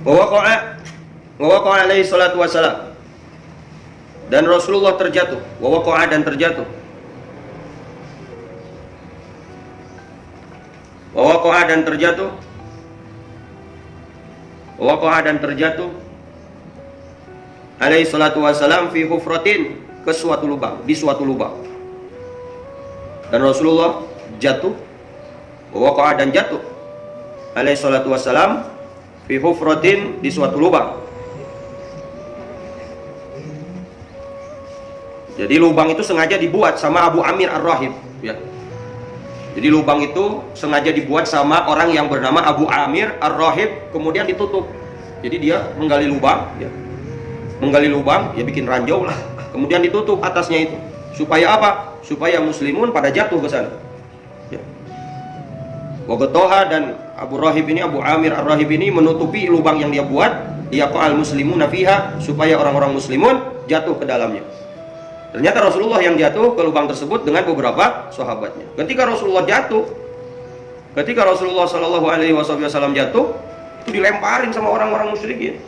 Wa waqa'a alaihi salatu wassalam, dan Rasulullah terjatuh. Wa waqa'a, dan terjatuh. Wa waqa'a, dan terjatuh. Wa waqa'a, dan terjatuh alaihi salatu wassalam fi hufratin, ke suatu lubang, di suatu lubang. Dan Rasulullah jatuh. Wa waqa'a, dan jatuh alaihi salatu wassalam fi hufratin, di suatu lubang. Jadi lubang itu sengaja dibuat sama Abu Amir Ar-Rahib, ya. Jadi lubang itu sengaja dibuat sama orang yang bernama Abu Amir Ar-Rahib, kemudian ditutup. Jadi dia menggali lubang, ya. Menggali lubang, ya bikin ranjau lah. Kemudian ditutup atasnya itu. Supaya apa? Supaya muslimun pada jatuh ke sana. Ya. Waqtoha, dan Abu Rahib ini, Abu Amir Ar-Rahib ini menutupi lubang yang dia buat, yaqa'al muslimuna fiha, supaya orang-orang muslimun jatuh ke dalamnya. Ternyata Rasulullah yang jatuh ke lubang tersebut dengan beberapa sahabatnya. Ketika Rasulullah Shallallahu Alaihi Wasallam jatuh, itu dilemparin sama orang-orang musyrikin.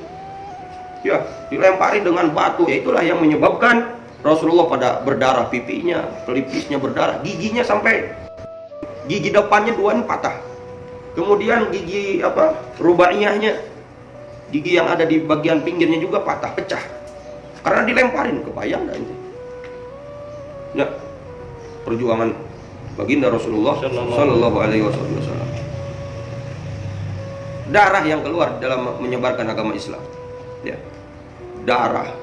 Ya, dilemparin dengan batu. Ya, itulah yang menyebabkan Rasulullah pada berdarah, pipinya, pelipisnya berdarah, giginya sampai gigi depannya dua ini patah. Kemudian gigi rubaiyahnya, gigi yang ada di bagian pinggirnya juga patah, pecah. Karena dilemparin, kebayang enggak itu? Ya, perjuangan baginda Rasulullah Shallallahu Alaihi Wasallam. Darah yang keluar dalam menyebarkan agama Islam, ya. Darah,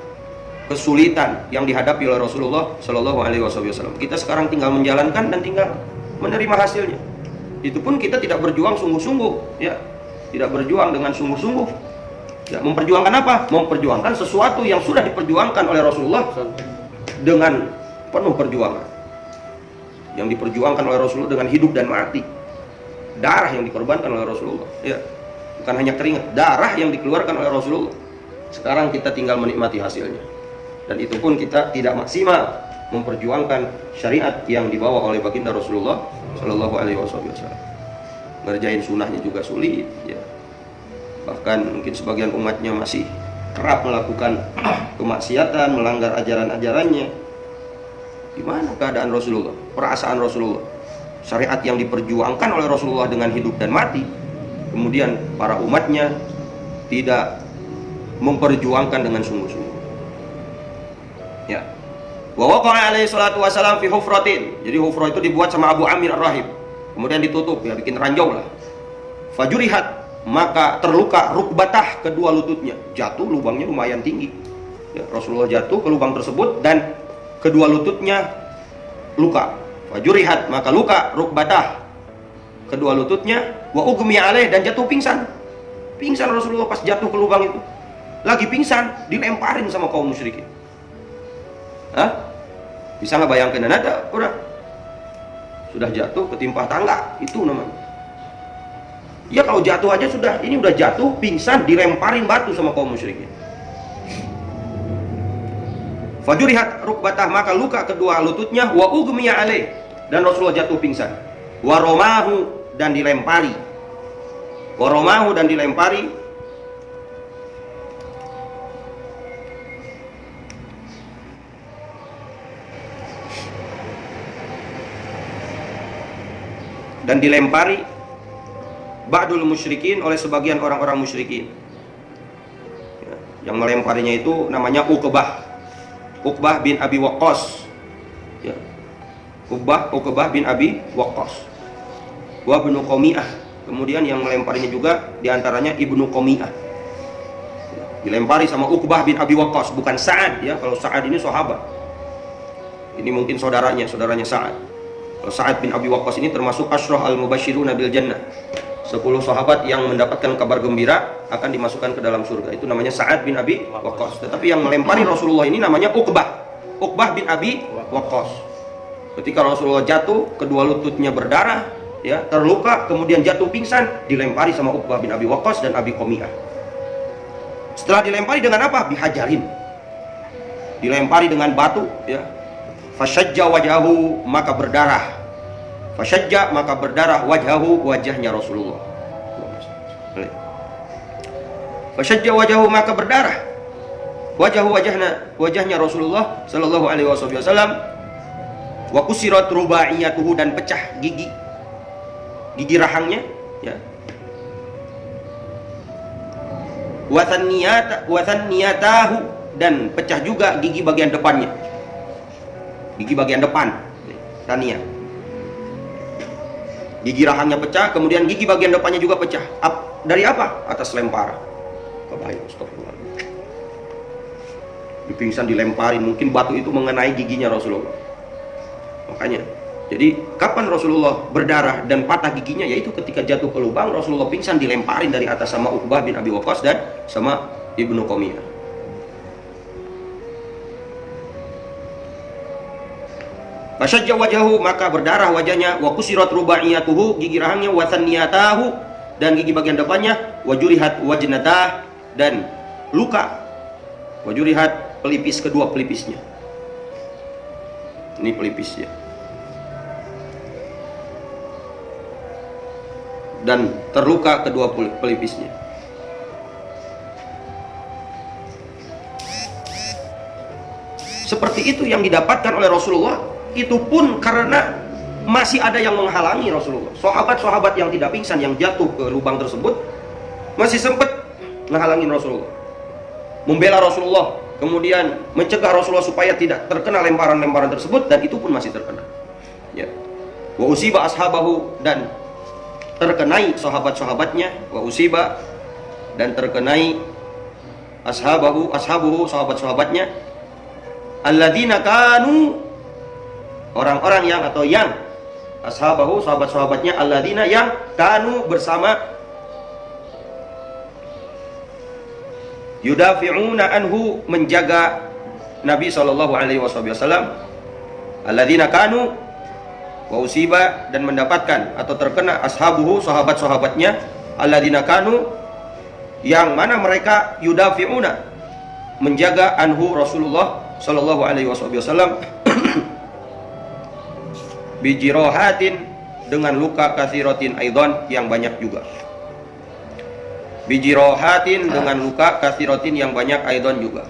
kesulitan yang dihadapi oleh Rasulullah Shallallahu Alaihi Wasallam. Kita sekarang tinggal menjalankan dan tinggal menerima hasilnya. Itu pun kita tidak berjuang sungguh-sungguh, ya. Tidak berjuang dengan sungguh-sungguh. Ya, memperjuangkan apa? Memperjuangkan sesuatu yang sudah diperjuangkan oleh Rasulullah dengan penuh perjuangan. Yang diperjuangkan oleh Rasulullah dengan hidup dan mati. Darah yang dikorbankan oleh Rasulullah, ya. Bukan hanya keringat, darah yang dikeluarkan oleh Rasulullah. Sekarang kita tinggal menikmati hasilnya. Dan itu pun kita tidak maksimal memperjuangkan syariat yang dibawa oleh baginda Rasulullah Shallallahu Alaihi Wasallam. Ngerjain sunnahnya juga sulit, ya. Bahkan mungkin sebagian umatnya masih kerap melakukan kemaksiatan, melanggar ajaran-ajarannya. Gimana keadaan Rasulullah, perasaan Rasulullah, syariat yang diperjuangkan oleh Rasulullah dengan hidup dan mati, kemudian para umatnya tidak memperjuangkan dengan sungguh-sungguh. Ya. Wa waqa'a alaihi salatu wassalam fi hufratin. Jadi hufrah itu dibuat sama Abu Amir Ar-Rahib, kemudian ditutup, ya, bikin ranjau lah. Fajurihat, maka terluka rukbatah, kedua lututnya. Jatuh, lubangnya lumayan tinggi, ya. Rasulullah jatuh ke lubang tersebut dan kedua lututnya luka. Fajurihat, maka luka rukbatah, kedua lututnya. Wa ugmi alaih, dan jatuh pingsan. Pingsan Rasulullah pas jatuh ke lubang itu. Lagi pingsan, dilemparin sama kaum musyrikin. Hah? Bisa nggak bayangkan? Ada orang sudah jatuh ketimpa tangga, itu namanya. Ya kalau jatuh aja sudah, ini udah jatuh pingsan, dilemparin batu sama kaum musyrikin. Fajurihat rukbatah, maka luka kedua lututnya. Wa ugmiya alaih, dan Rasulullah jatuh pingsan. Wa romahu, dan dilempari. Wa romahu, dan dilempari. Dan dilempari ba'dul musyrikin, oleh sebagian orang-orang musyrikin. Ya, yang melemparinya itu namanya Uqbah bin Abi Waqqas, ya. Uqbah bin Abi Waqqas, wa Ibnu Qami'ah. Kemudian yang melemparinya juga diantaranya Ibnu Qami'ah, ya. Dilempari sama Uqbah bin Abi Waqqas, bukan Sa'ad, ya. Kalau Sa'ad ini sahabat, ini mungkin saudaranya Sa'ad. Kalau Sa'ad bin Abi Waqqas ini termasuk Asyrah al-Mubashiruna bil Jannah, 10 sahabat yang mendapatkan kabar gembira akan dimasukkan ke dalam surga. Itu namanya Sa'ad bin Abi Waqqas. Tetapi yang melempari Rasulullah ini namanya Uqbah bin Abi Waqqas. Ketika Rasulullah jatuh, kedua lututnya berdarah, ya, terluka, kemudian jatuh pingsan, dilempari sama Uqbah bin Abi Waqqas dan Abi Qami'ah. Setelah dilempari dengan apa? Bihajarin. Dilempari dengan batu, ya. Fasyajja wajahu, maka berdarah. Fasyajja, maka berdarah, wajhahu, wajahnya Rasulullah. Fasyajja wajahu, maka berdarah wajahnya Rasulullah sallallahu alaihi wasallam. Wa kusirat rubaiyatuhu, dan pecah gigi rahangnya, ya. Wa thanniyatahu, dan pecah juga gigi bagian depannya. Gigi bagian depan, tania. Gigi rahangnya pecah, kemudian gigi bagian depannya juga pecah. Dari apa? Atas lemparan. Kebayang, astagfirullah. Dipingsan, dilemparin, mungkin batu itu mengenai giginya Rasulullah. Makanya, jadi kapan Rasulullah berdarah dan patah giginya? Yaitu ketika jatuh ke lubang, Rasulullah pingsan, dilemparin dari atas sama Uqbah bin Abi Waqqas dan sama Ibnu Qamiyah. Fasyajja wajahu, maka berdarah wajahnya. Wa kusirat rubaiyatuhu, gigi rahangnya. Wa thanniyatahu, dan gigi bagian depannya. Wa jurihat wajnatah, dan luka. Wa jurihat, pelipis, kedua pelipisnya. Ini pelipisnya. Dan terluka kedua pelipisnya. Seperti itu yang didapatkan oleh Rasulullah. Itu pun karena masih ada yang menghalangi Rasulullah. Sahabat-sahabat yang tidak pingsan, yang jatuh ke lubang tersebut, masih sempat menghalangi Rasulullah, membela Rasulullah, kemudian mencegah Rasulullah supaya tidak terkena lemparan-lemparan tersebut, dan itu pun masih terkena, ya. Wa usiba ashabahu, dan terkenai sahabat-sahabatnya. Wa usiba, dan terkenai ashabuhu, sahabat-sahabatnya. Alladzina kanu, orang-orang yang, atau yang, ashabahu, sahabat-sahabatnya, alladzina, yang kanu, bersama, yudafi'una anhu, menjaga Nabi sallallahu alaihi wasallam. Alladzina kanu, wa usiba, dan mendapatkan atau terkena ashabuhu, sahabat-sahabatnya, alladzina kanu, yang mana mereka yudafi'una, menjaga anhu Rasulullah sallallahu alaihi wasallam, bijirohatin, dengan luka katsiratin aidon, yang banyak juga. Bijirohatin, dengan luka katsiratin, yang banyak, aidon juga.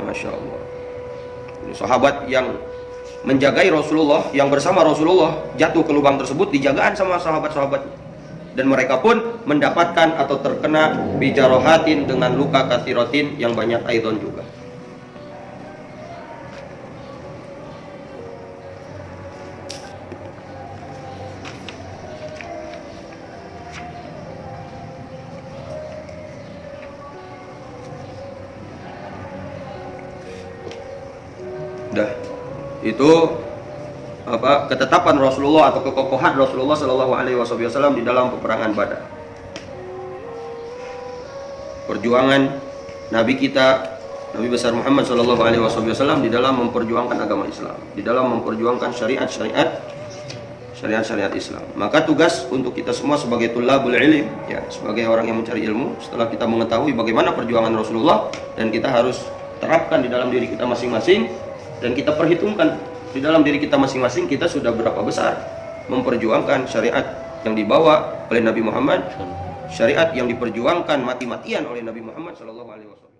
Masya Allah. Ini sahabat yang menjagai Rasulullah, yang bersama Rasulullah jatuh ke lubang tersebut, dijagaan sama sahabat-sahabatnya, dan mereka pun mendapatkan atau terkena bijirohatin, dengan luka katsiratin, yang banyak, aidon juga. Itu ketetapan Rasulullah atau kekokohan Rasulullah Shallallahu Alaihi Wasallam di dalam peperangan Badar. Perjuangan Nabi kita, Nabi besar Muhammad Shallallahu Alaihi Wasallam, di dalam memperjuangkan agama Islam, di dalam memperjuangkan syariat Islam. Maka tugas untuk kita semua sebagai tulabul ilm, ya, sebagai orang yang mencari ilmu, setelah kita mengetahui bagaimana perjuangan Rasulullah, dan kita harus terapkan di dalam diri kita masing-masing, dan kita perhitungkan di dalam diri kita masing-masing, kita sudah berapa besar memperjuangkan syariat yang dibawa oleh Nabi Muhammad, syariat yang diperjuangkan mati-matian oleh Nabi Muhammad SAW.